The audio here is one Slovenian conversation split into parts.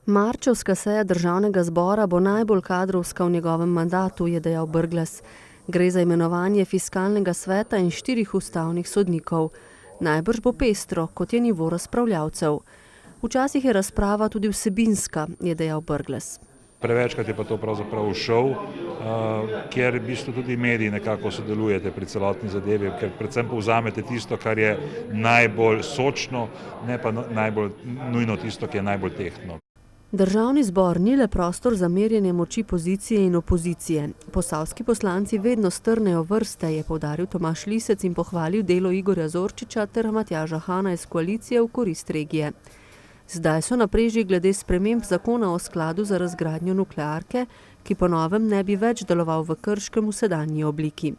Marčevska seja državnega zbora bo najbolj kadrovska v njegovem mandatu, je dejal Brglez. Gre za imenovanje fiskalnega sveta in 4 ustavnih sodnikov. Najbrž bo pestro, kot je nivo razpravljavcev. Včasih je razprava tudi vsebinska, je dejal Brglez. Prevečkrat je pa to pravzaprav šov, kjer v bistvu tudi mediji nekako sodelujete pri celotni zadevi, ker predvsem povzamete tisto, kar je najbolj sočno, ne pa najbolj nujno tisto, ki je najbolj tehtno. Državni zbor ni le prostor za merjenje moči pozicije in opozicije. Posavski poslanci vedno strnejo vrste, je poudaril Tomaž Lisec in pohvalil delo Igorja Zorčiča ter Matjaža Hana iz koalicije v korist regije. Zdaj so na preži glede sprememb zakona o skladu za razgradnjo nuklearke, ki po novem ne bi več deloval v Krškem v sedanji obliki.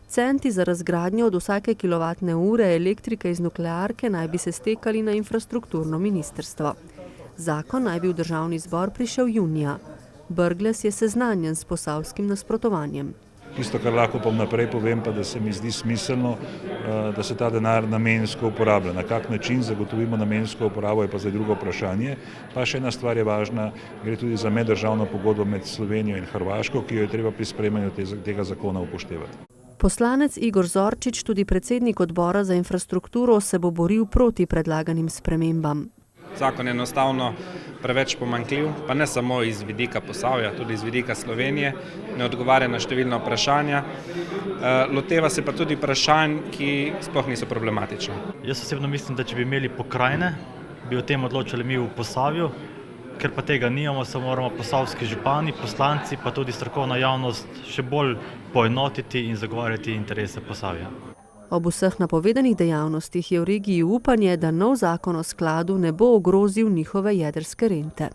Centi za razgradnjo od vsake kilovatne ure elektrike iz nuklearke naj bi se stekali na infrastrukturno ministrstvo. Zakon naj bi v državni zbor prišel junija. Brglez je seznanjen s posavskim nasprotovanjem. Tisto, kar lahko pa naprej povem, pa da se mi zdi smiselno, da se ta denar namensko uporablja. Na kak način zagotovimo namensko uporabo, je pa zdaj drugo vprašanje. Pa še ena stvar je važna, gre tudi za meddržavno pogodbo med Slovenijo in Hrvaško, ki jo je treba pri sprejemanju tega zakona upoštevati. Poslanec Igor Zorčič, tudi predsednik odbora za infrastrukturo, se bo boril proti predlaganim spremembam. Zakon je enostavno preveč pomanjkljiv, pa ne samo iz vidika Posavja, tudi iz vidika Slovenije, ne odgovarja na številna vprašanja, loteva se pa tudi vprašanj, ki sploh niso problematična. Jaz osebno mislim, da če bi imeli pokrajine, bi o tem odločili mi v Posavju, ker pa tega nimamo, se moramo posavski župani, poslanci, pa tudi strokovna javnost še bolj poenotiti in zagovarjati interese Posavja. Ob vseh napovedanih dejavnostih je v regiji upanje, da nov zakon o skladu ne bo ogrozil njihove jedrske rente.